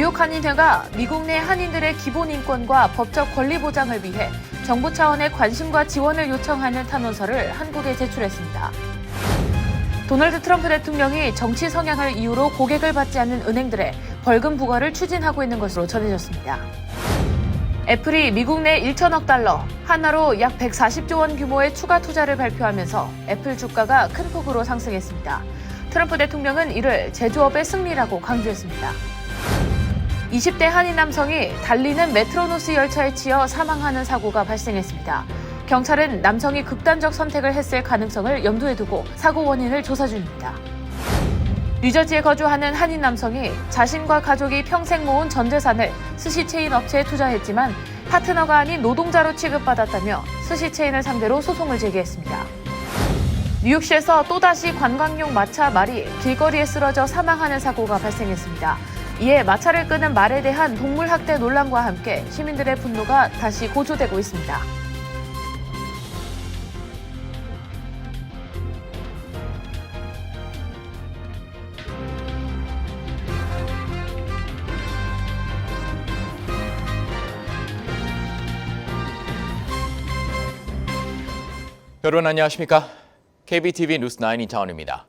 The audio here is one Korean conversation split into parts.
뉴욕 한인회가 미국 내 한인들의 기본 인권과 법적 권리 보장을 위해 정부 차원의 관심과 지원을 요청하는 탄원서를 한국에 제출했습니다. 도널드 트럼프 대통령이 정치 성향을 이유로 고객을 받지 않는 은행들의 벌금 부과를 추진하고 있는 것으로 전해졌습니다. 애플이 미국 내 1천억 달러, 하나로 약 140조 원 규모의 추가 투자를 발표하면서 애플 주가가 큰 폭으로 상승했습니다. 트럼프 대통령은 이를 제조업의 승리라고 강조했습니다. 20대 한인 남성이 달리는 메트로노스 열차에 치여 사망하는 사고가 발생했습니다. 경찰은 남성이 극단적 선택을 했을 가능성을 염두에 두고 사고 원인을 조사 중입니다. 뉴저지에 거주하는 한인 남성이 자신과 가족이 평생 모은 전 재산을 스시체인 업체에 투자했지만 파트너가 아닌 노동자로 취급받았다며 스시체인을 상대로 소송을 제기했습니다. 뉴욕시에서 또다시 관광용 마차 말이 길거리에 쓰러져 사망하는 사고가 발생했습니다. 이에 마차를 끄는 말에 대한 동물학대 논란과 함께 시민들의 분노가 다시 고조되고 있습니다. 여러분 안녕하십니까? KBTV 뉴스9 이창원입니다.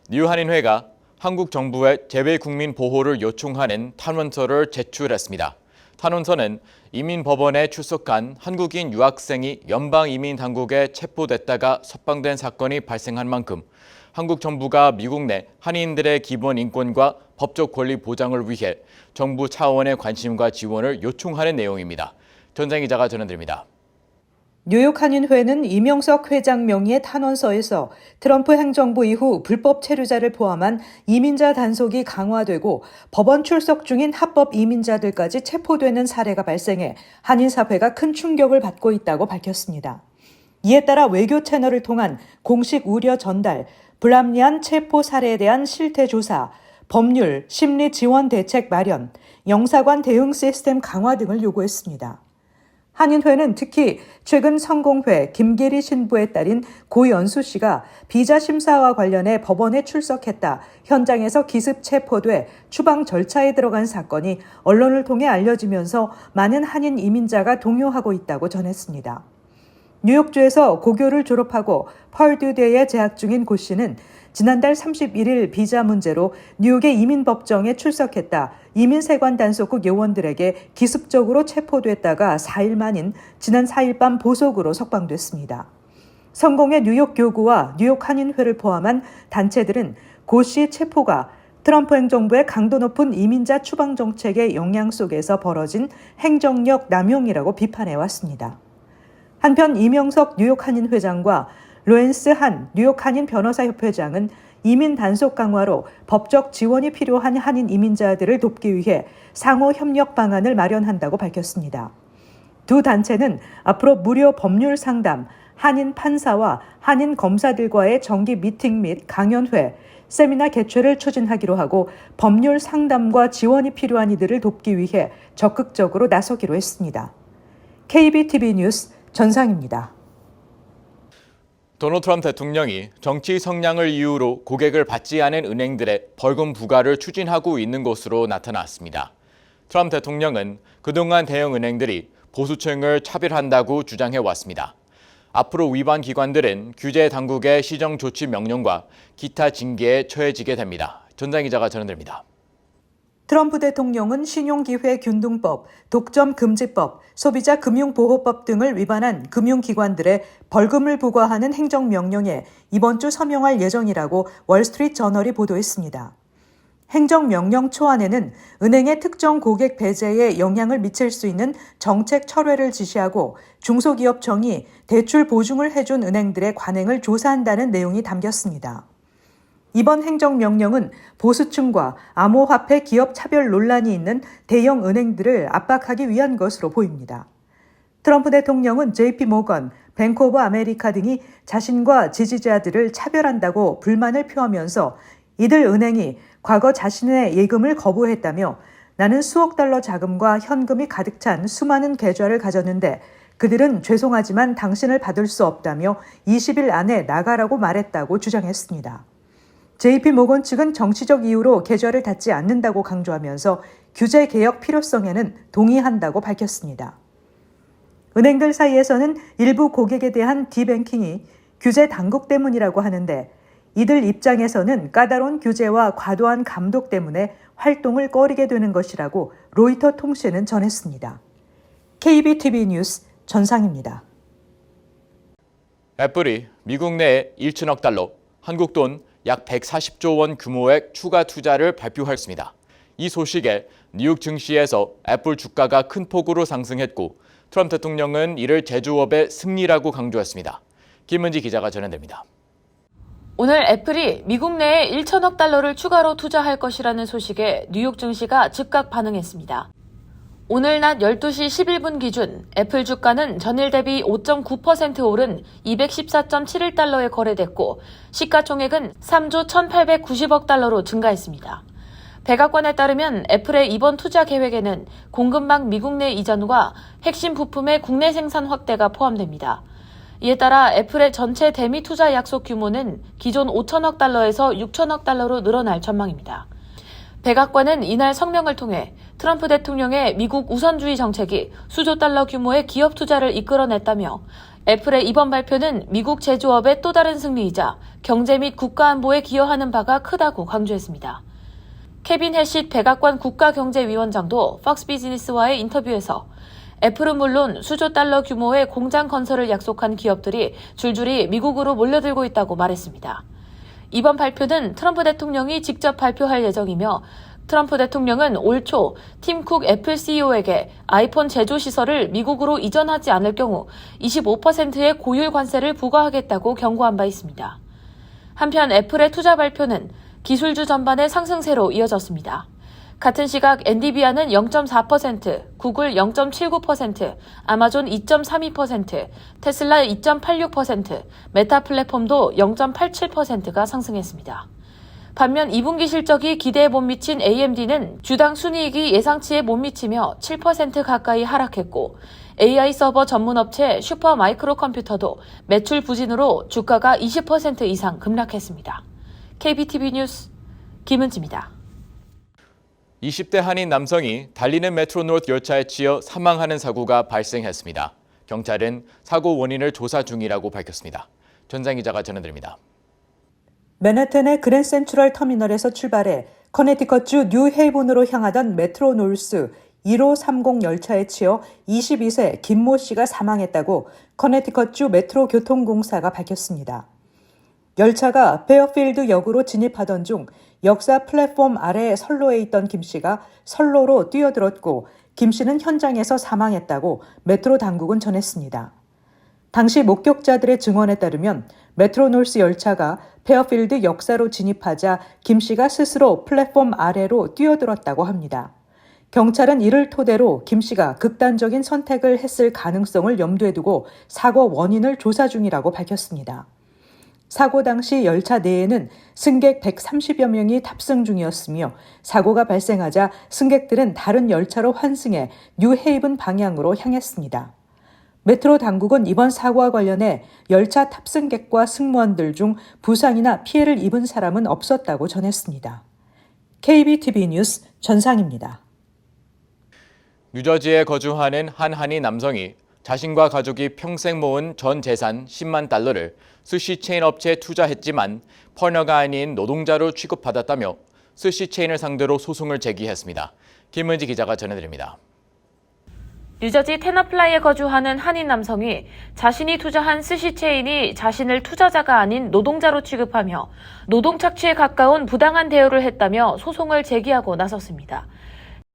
뉴한인회가 한국 정부에 재외국민 보호를 요청하는 탄원서를 제출했습니다. 탄원서는 이민법원에 출석한 한국인 유학생이 연방이민당국에 체포됐다가 석방된 사건이 발생한 만큼 한국 정부가 미국 내 한인들의 기본 인권과 법적 권리 보장을 위해 정부 차원의 관심과 지원을 요청하는 내용입니다. 전장 기자가 전해드립니다. 뉴욕 한인회는 이명석 회장 명의의 탄원서에서 트럼프 행정부 이후 불법 체류자를 포함한 이민자 단속이 강화되고 법원 출석 중인 합법 이민자들까지 체포되는 사례가 발생해 한인사회가 큰 충격을 받고 있다고 밝혔습니다. 이에 따라 외교 채널을 통한 공식 우려 전달, 불합리한 체포 사례에 대한 실태 조사, 법률, 심리 지원 대책 마련, 영사관 대응 시스템 강화 등을 요구했습니다. 한인회는 특히 최근 성공회 김계리 신부의 딸인 고연수 씨가 비자 심사와 관련해 법원에 출석했다 현장에서 기습 체포돼 추방 절차에 들어간 사건이 언론을 통해 알려지면서 많은 한인 이민자가 동요하고 있다고 전했습니다. 뉴욕주에서 고교를 졸업하고 펄듀대에 재학 중인 고 씨는 지난달 31일 비자 문제로 뉴욕의 이민법정에 출석했다. 이민세관 단속국 요원들에게 기습적으로 체포됐다가 4일 만인 지난 4일 밤 보석으로 석방됐습니다. 성공의 뉴욕 교구와 뉴욕 한인회를 포함한 단체들은 고 씨의 체포가 트럼프 행정부의 강도 높은 이민자 추방 정책의 영향 속에서 벌어진 행정력 남용이라고 비판해왔습니다. 한편 이명석 뉴욕 한인 회장과 로렌스 한 뉴욕 한인 변호사협회장은 이민 단속 강화로 법적 지원이 필요한 한인 이민자들을 돕기 위해 상호 협력 방안을 마련한다고 밝혔습니다. 두 단체는 앞으로 무료 법률 상담, 한인 판사와 한인 검사들과의 정기 미팅 및 강연회, 세미나 개최를 추진하기로 하고 법률 상담과 지원이 필요한 이들을 돕기 위해 적극적으로 나서기로 했습니다. KBTV 뉴스 전상입니다. 도널드 트럼프 대통령이 정치 성향을 이유로 고객을 받지 않은 은행들의 벌금 부과를 추진하고 있는 것으로 나타났습니다. 트럼프 대통령은 그동안 대형 은행들이 보수층을 차별한다고 주장해왔습니다. 앞으로 위반 기관들은 규제 당국의 시정 조치 명령과 기타 징계에 처해지게 됩니다. 전장 기자가 전해드립니다. 트럼프 대통령은 신용기회균등법, 독점금지법, 소비자 금융보호법 등을 위반한 금융기관들의 벌금을 부과하는 행정명령에 이번 주 서명할 예정이라고 월스트리트 저널이 보도했습니다. 행정명령 초안에는 은행의 특정 고객 배제에 영향을 미칠 수 있는 정책 철회를 지시하고 중소기업청이 대출 보증을 해준 은행들의 관행을 조사한다는 내용이 담겼습니다. 이번 행정명령은 보수층과 암호화폐 기업 차별 논란이 있는 대형 은행들을 압박하기 위한 것으로 보입니다. 트럼프 대통령은 JP 모건, 뱅크 오브 아메리카 등이 자신과 지지자들을 차별한다고 불만을 표하면서 이들 은행이 과거 자신의 예금을 거부했다며 나는 수억 달러 자금과 현금이 가득 찬 수많은 계좌를 가졌는데 그들은 죄송하지만 당신을 받을 수 없다며 20일 안에 나가라고 말했다고 주장했습니다. JP 모건 측은 정치적 이유로 계좌를 닫지 않는다고 강조하면서 규제 개혁 필요성에는 동의한다고 밝혔습니다. 은행들 사이에서는 일부 고객에 대한 디뱅킹이 규제 당국 때문이라고 하는데 이들 입장에서는 까다로운 규제와 과도한 감독 때문에 활동을 꺼리게 되는 것이라고 로이터 통신은 전했습니다. KBTV 뉴스 전상입니다. 애플이 미국 내에 1천억 달러, 한국 돈 약 140조 원 규모의 추가 투자를 발표했습니다. 이 소식에 뉴욕 증시에서 애플 주가가 큰 폭으로 상승했고 트럼프 대통령은 이를 제조업의 승리라고 강조했습니다. 김은지 기자가 전해드립니다. 오늘 애플이 미국 내에 1천억 달러를 추가로 투자할 것이라는 소식에 뉴욕 증시가 즉각 반응했습니다. 오늘 낮 12시 11분 기준 애플 주가는 전일 대비 5.9% 오른 214.71달러에 거래됐고 시가총액은 3조 1,890억 달러로 증가했습니다. 백악관에 따르면 애플의 이번 투자 계획에는 공급망 미국 내 이전과 핵심 부품의 국내 생산 확대가 포함됩니다. 이에 따라 애플의 전체 대미 투자 약속 규모는 기존 5천억 달러에서 6천억 달러로 늘어날 전망입니다. 백악관은 이날 성명을 통해 트럼프 대통령의 미국 우선주의 정책이 수조 달러 규모의 기업 투자를 이끌어냈다며 애플의 이번 발표는 미국 제조업의 또 다른 승리이자 경제 및 국가 안보에 기여하는 바가 크다고 강조했습니다. 케빈 해싯 백악관 국가경제위원장도 팍스 비즈니스와의 인터뷰에서 애플은 물론 수조 달러 규모의 공장 건설을 약속한 기업들이 줄줄이 미국으로 몰려들고 있다고 말했습니다. 이번 발표는 트럼프 대통령이 직접 발표할 예정이며 트럼프 대통령은 올 초 팀 쿡 애플 CEO에게 아이폰 제조 시설을 미국으로 이전하지 않을 경우 25%의 고율 관세를 부과하겠다고 경고한 바 있습니다. 한편 애플의 투자 발표는 기술주 전반의 상승세로 이어졌습니다. 같은 시각 엔비디아는 0.4%, 구글 0.79%, 아마존 2.32%, 테슬라 2.86%, 메타 플랫폼도 0.87%가 상승했습니다. 반면 2분기 실적이 기대에 못 미친 AMD는 주당 순이익이 예상치에 못 미치며 7% 가까이 하락했고 AI 서버 전문 업체 슈퍼 마이크로 컴퓨터도 매출 부진으로 주가가 20% 이상 급락했습니다. KBTV 뉴스 김은지입니다. 20대 한인 남성이 달리는 메트로노스 열차에 치여 사망하는 사고가 발생했습니다. 경찰은 사고 원인을 조사 중이라고 밝혔습니다. 전장 기자가 전해드립니다. 맨해튼의 그랜 센트럴 터미널에서 출발해 커네티컷주 뉴헤이븐으로 향하던 메트로노스 1530 열차에 치여 22세 김모 씨가 사망했다고 커네티컷주 메트로교통공사가 밝혔습니다. 열차가 페어필드 역으로 진입하던 중 역사 플랫폼 아래 선로에 있던 김 씨가 선로로 뛰어들었고 김 씨는 현장에서 사망했다고 메트로 당국은 전했습니다. 당시 목격자들의 증언에 따르면 메트로노스 열차가 페어필드 역사로 진입하자 김 씨가 스스로 플랫폼 아래로 뛰어들었다고 합니다. 경찰은 이를 토대로 김 씨가 극단적인 선택을 했을 가능성을 염두에 두고 사고 원인을 조사 중이라고 밝혔습니다. 사고 당시 열차 내에는 승객 130여 명이 탑승 중이었으며 사고가 발생하자 승객들은 다른 열차로 환승해 뉴헤이븐 방향으로 향했습니다. 메트로 당국은 이번 사고와 관련해 열차 탑승객과 승무원들 중 부상이나 피해를 입은 사람은 없었다고 전했습니다. KBTV 뉴스 전상입니다. 뉴저지에 거주하는 한 한인 남성이 자신과 가족이 평생 모은 전 재산 10만 달러를 스시 체인 업체에 투자했지만 퍼너가 아닌 노동자로 취급받았다며 스시 체인을 상대로 소송을 제기했습니다. 김은지 기자가 전해드립니다. 뉴저지 테너플라이에 거주하는 한인 남성이 자신이 투자한 스시 체인이 자신을 투자자가 아닌 노동자로 취급하며 노동 착취에 가까운 부당한 대우를 했다며 소송을 제기하고 나섰습니다.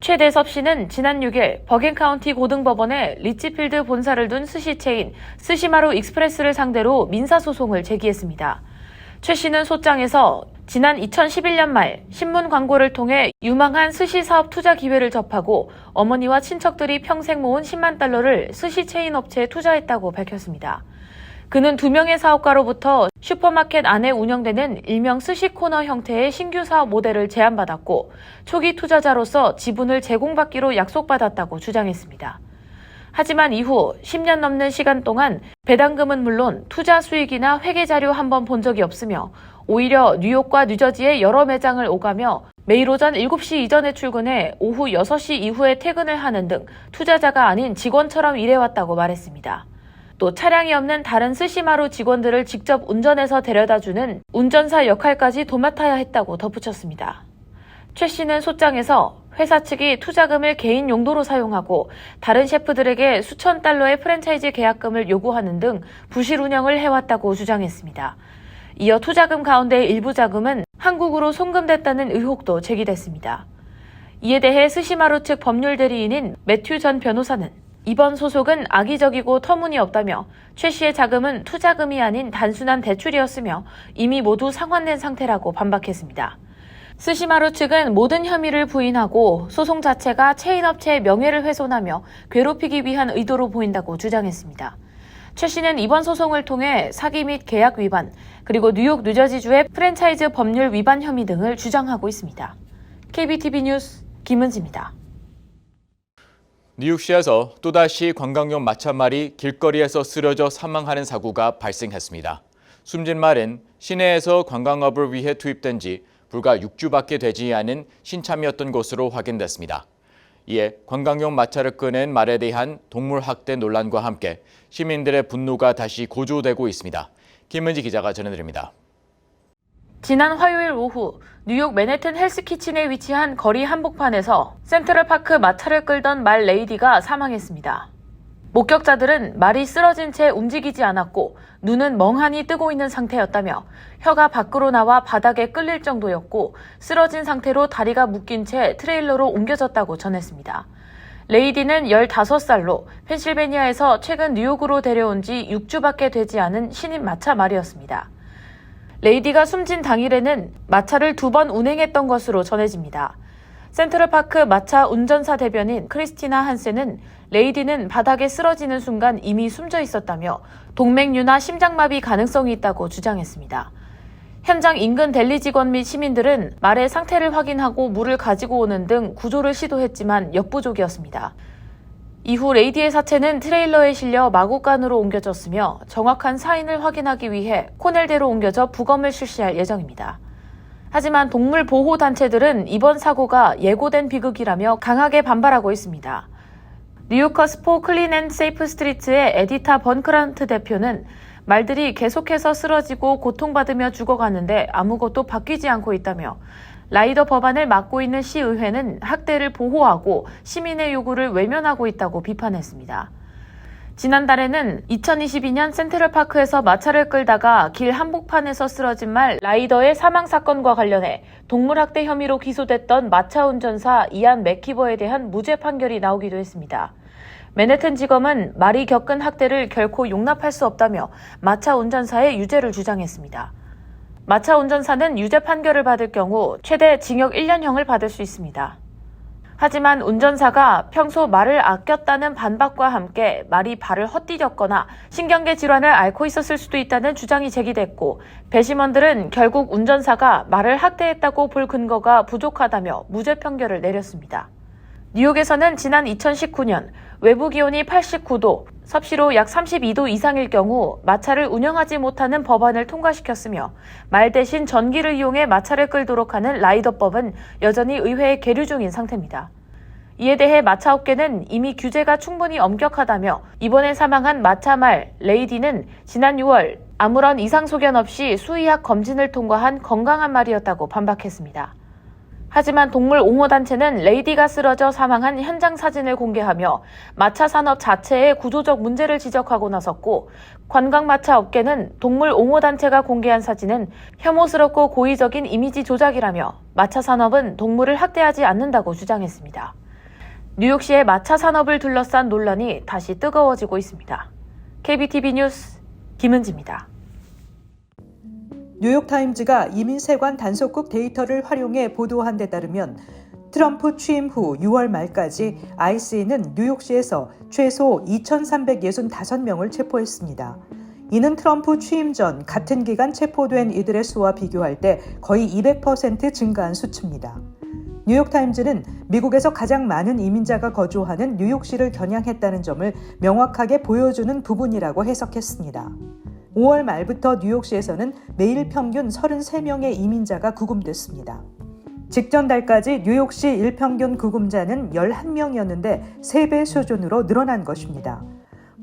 최 대섭 씨는 지난 6일 버겐카운티 고등법원에 리치필드 본사를 둔 스시 체인 스시마루 익스프레스를 상대로 민사소송을 제기했습니다. 최 씨는 소장에서 지난 2011년 말 신문 광고를 통해 유망한 스시 사업 투자 기회를 접하고 어머니와 친척들이 평생 모은 10만 달러를 스시 체인 업체에 투자했다고 밝혔습니다. 그는 2명의 사업가로부터 슈퍼마켓 안에 운영되는 일명 스시 코너 형태의 신규 사업 모델을 제안받았고 초기 투자자로서 지분을 제공받기로 약속받았다고 주장했습니다. 하지만 이후 10년 넘는 시간 동안 배당금은 물론 투자 수익이나 회계 자료 한 번 본 적이 없으며 오히려 뉴욕과 뉴저지의 여러 매장을 오가며 매일 오전 7시 이전에 출근해 오후 6시 이후에 퇴근을 하는 등 투자자가 아닌 직원처럼 일해왔다고 말했습니다. 또 차량이 없는 다른 스시마루 직원들을 직접 운전해서 데려다주는 운전사 역할까지 도맡아야 했다고 덧붙였습니다. 최 씨는 소장에서 회사 측이 투자금을 개인 용도로 사용하고 다른 셰프들에게 수천 달러의 프랜차이즈 계약금을 요구하는 등 부실 운영을 해왔다고 주장했습니다. 이어 투자금 가운데의 일부 자금은 한국으로 송금됐다는 의혹도 제기됐습니다. 이에 대해 스시마루 측 법률 대리인인 매튜 전 변호사는 이번 소송은 악의적이고 터무니없다며 최 씨의 자금은 투자금이 아닌 단순한 대출이었으며 이미 모두 상환된 상태라고 반박했습니다. 스시마루 측은 모든 혐의를 부인하고 소송 자체가 체인업체의 명예를 훼손하며 괴롭히기 위한 의도로 보인다고 주장했습니다. 최 씨는 이번 소송을 통해 사기 및 계약 위반, 그리고 뉴욕, 뉴저지주의 프랜차이즈 법률 위반 혐의 등을 주장하고 있습니다. KBTV 뉴스 김은지입니다. 뉴욕시에서 또다시 관광용 마차말이 길거리에서 쓰러져 사망하는 사고가 발생했습니다. 숨진 말은 시내에서 관광업을 위해 투입된 지 불과 6주밖에 되지 않은 신참이었던 것으로 확인됐습니다. 이에 관광용 마차를 끄는 말에 대한 동물 학대 논란과 함께 시민들의 분노가 다시 고조되고 있습니다. 김은지 기자가 전해드립니다. 지난 화요일 오후 뉴욕 맨해튼 헬스키친에 위치한 거리 한복판에서 센트럴파크 마차를 끌던 말 레이디가 사망했습니다. 목격자들은 말이 쓰러진 채 움직이지 않았고 눈은 멍하니 뜨고 있는 상태였다며 혀가 밖으로 나와 바닥에 끌릴 정도였고 쓰러진 상태로 다리가 묶인 채 트레일러로 옮겨졌다고 전했습니다. 레이디는 15살로 펜실베니아에서 최근 뉴욕으로 데려온 지 6주밖에 되지 않은 신임 마차 말이었습니다. 레이디가 숨진 당일에는 마차를 2번 운행했던 것으로 전해집니다. 센트럴파크 마차 운전사 대변인 크리스티나 한센은 레이디는 바닥에 쓰러지는 순간 이미 숨져 있었다며 동맥류나 심장마비 가능성이 있다고 주장했습니다. 현장 인근 델리 직원 및 시민들은 말의 상태를 확인하고 물을 가지고 오는 등 구조를 시도했지만 역부족이었습니다. 이후 레이디의 사체는 트레일러에 실려 마곡간으로 옮겨졌으며 정확한 사인을 확인하기 위해 코넬대로 옮겨져 부검을 실시할 예정입니다. 하지만 동물 보호 단체들은 이번 사고가 예고된 비극이라며 강하게 반발하고 있습니다. 뉴요커스 포 클린 앤 세이프 스트리트의 에디타 번크란트 대표는 말들이 계속해서 쓰러지고 고통받으며 죽어가는데 아무것도 바뀌지 않고 있다며 라이더 법안을 맡고 있는 시의회는 학대를 보호하고 시민의 요구를 외면하고 있다고 비판했습니다. 지난달에는 2022년 센트럴파크에서 마차를 끌다가 길 한복판에서 쓰러진 말 라이더의 사망 사건과 관련해 동물학대 혐의로 기소됐던 마차 운전사 이안 맥키버에 대한 무죄 판결이 나오기도 했습니다. 맨해튼 지검은 말이 겪은 학대를 결코 용납할 수 없다며 마차 운전사의 유죄를 주장했습니다. 마차 운전사는 유죄 판결을 받을 경우 최대 징역 1년형을 받을 수 있습니다. 하지만 운전사가 평소 말을 아꼈다는 반박과 함께 말이 발을 헛디뎠거나 신경계 질환을 앓고 있었을 수도 있다는 주장이 제기됐고 배심원들은 결국 운전사가 말을 학대했다고 볼 근거가 부족하다며 무죄 판결을 내렸습니다. 뉴욕에서는 지난 2019년 외부 기온이 89도, 섭씨로 약 32도 이상일 경우 마차를 운영하지 못하는 법안을 통과시켰으며 말 대신 전기를 이용해 마차를 끌도록 하는 라이더법은 여전히 의회에 계류 중인 상태입니다. 이에 대해 마차업계는 이미 규제가 충분히 엄격하다며 이번에 사망한 마차말 레이디는 지난 6월 아무런 이상 소견 없이 수의학 검진을 통과한 건강한 말이었다고 반박했습니다. 하지만 동물 옹호단체는 레이디가 쓰러져 사망한 현장 사진을 공개하며 마차 산업 자체의 구조적 문제를 지적하고 나섰고 관광마차 업계는 동물 옹호단체가 공개한 사진은 혐오스럽고 고의적인 이미지 조작이라며 마차 산업은 동물을 학대하지 않는다고 주장했습니다. 뉴욕시의 마차 산업을 둘러싼 논란이 다시 뜨거워지고 있습니다. KBTV 뉴스 김은지입니다. 뉴욕타임즈가 이민세관 단속국 데이터를 활용해 보도한 데 따르면 트럼프 취임 후 6월 말까지 IC는 뉴욕시에서 최소 2,365명을 체포했습니다. 이는 트럼프 취임 전 같은 기간 체포된 이들의 수와 비교할 때 거의 200% 증가한 수치입니다. 뉴욕타임즈는 미국에서 가장 많은 이민자가 거주하는 뉴욕시를 겨냥했다는 점을 명확하게 보여주는 부분이라고 해석했습니다. 5월 말부터 뉴욕시에서는 매일 평균 33명의 이민자가 구금됐습니다. 직전 달까지 뉴욕시 일평균 구금자는 11명이었는데 3배 수준으로 늘어난 것입니다.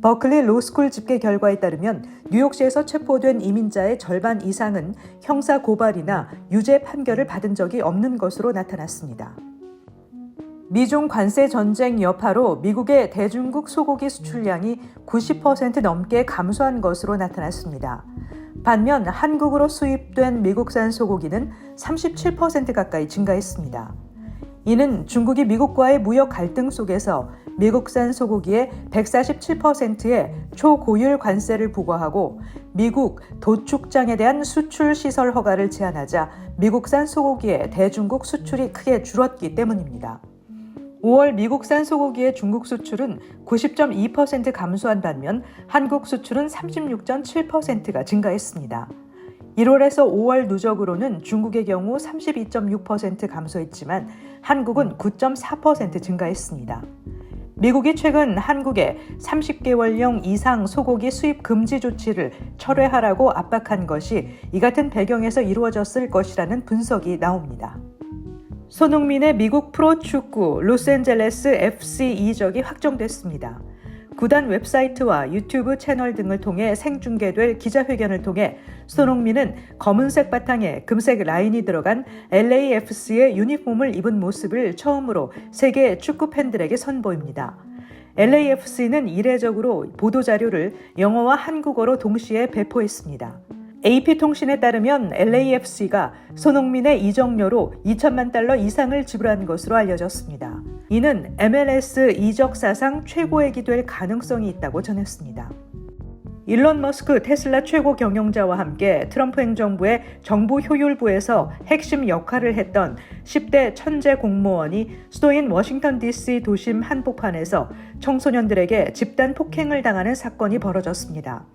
버클리 로스쿨 집계 결과에 따르면 뉴욕시에서 체포된 이민자의 절반 이상은 형사 고발이나 유죄 판결을 받은 적이 없는 것으로 나타났습니다. 미중 관세 전쟁 여파로 미국의 대중국 소고기 수출량이 90% 넘게 감소한 것으로 나타났습니다. 반면 한국으로 수입된 미국산 소고기는 37% 가까이 증가했습니다. 이는 중국이 미국과의 무역 갈등 속에서 미국산 소고기의 147%의 초고율 관세를 부과하고 미국 도축장에 대한 수출 시설 허가를 제한하자 미국산 소고기의 대중국 수출이 크게 줄었기 때문입니다. 5월 미국산 소고기의 중국 수출은 90.2% 감소한 반면 한국 수출은 36.7%가 증가했습니다. 1월에서 5월 누적으로는 중국의 경우 32.6% 감소했지만 한국은 9.4% 증가했습니다. 미국이 최근 한국에 30개월령 이상 소고기 수입 금지 조치를 철회하라고 압박한 것이 이 같은 배경에서 이루어졌을 것이라는 분석이 나옵니다. 손흥민의 미국 프로축구 로스앤젤레스 FC 이적이 확정됐습니다. 구단 웹사이트와 유튜브 채널 등을 통해 생중계될 기자회견을 통해 손흥민은 검은색 바탕에 금색 라인이 들어간 LAFC의 유니폼을 입은 모습을 처음으로 세계 축구 팬들에게 선보입니다. LAFC는 이례적으로 보도자료를 영어와 한국어로 동시에 배포했습니다. AP통신에 따르면 LAFC가 손흥민의 이적료로 2천만 달러 이상을 지불한 것으로 알려졌습니다. 이는 MLS 이적 사상 최고액이 될 가능성이 있다고 전했습니다. 일론 머스크 테슬라 최고 경영자와 함께 트럼프 행정부의 정부 효율부에서 핵심 역할을 했던 10대 천재 공무원이 수도인 워싱턴 DC 도심 한복판에서 청소년들에게 집단 폭행을 당하는 사건이 벌어졌습니다.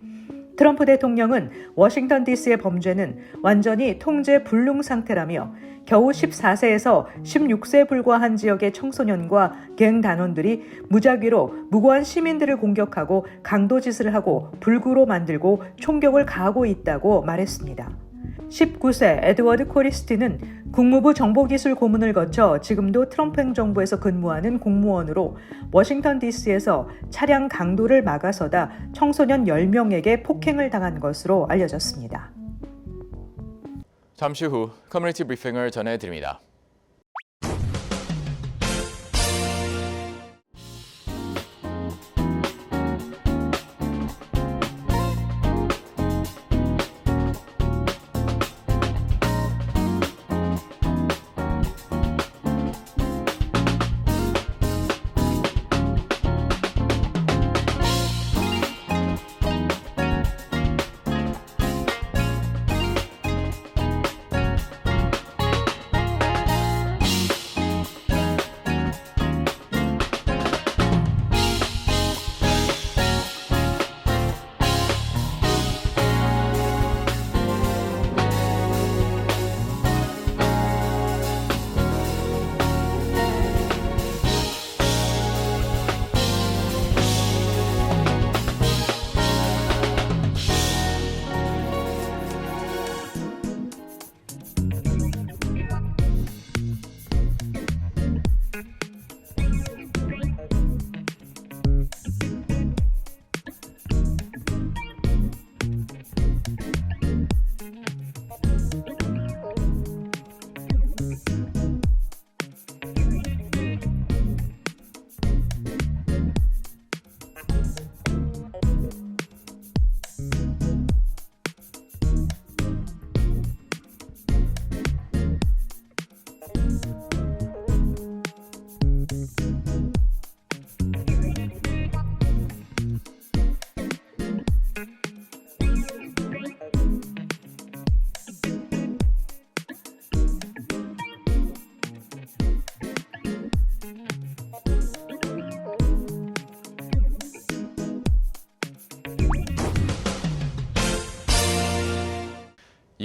트럼프 대통령은 워싱턴 DC의 범죄는 완전히 통제 불능 상태라며 겨우 14세에서 16세에 불과한 지역의 청소년과 갱 단원들이 무작위로 무고한 시민들을 공격하고 강도짓을 하고 불구로 만들고 총격을 가하고 있다고 말했습니다. 19세 에드워드 코리스티는 국무부 정보기술 고문을 거쳐 지금도 트럼프 행정부에서 근무하는 공무원으로 워싱턴 DC에서 차량 강도를 막아서다 청소년 10명에게 폭행을 당한 것으로 알려졌습니다. 잠시 후 커뮤니티 브리핑을 전해드립니다.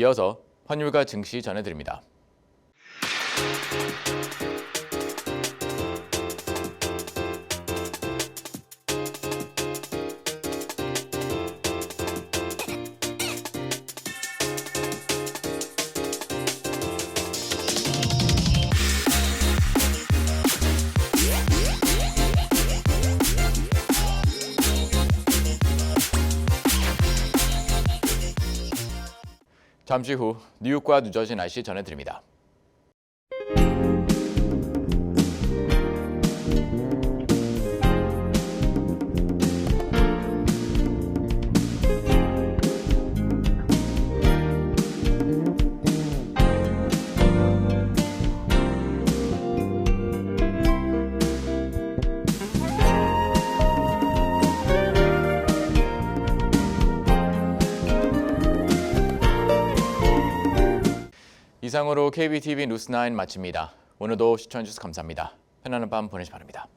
이어서 환율과 증시 전해드립니다. 잠시 후 뉴욕과 뉴저지 날씨 전해드립니다. 이상으로 KBTV 뉴스9 마칩니다. 오늘도 시청해주셔서 감사합니다. 편안한 밤 보내시 기 바랍니다.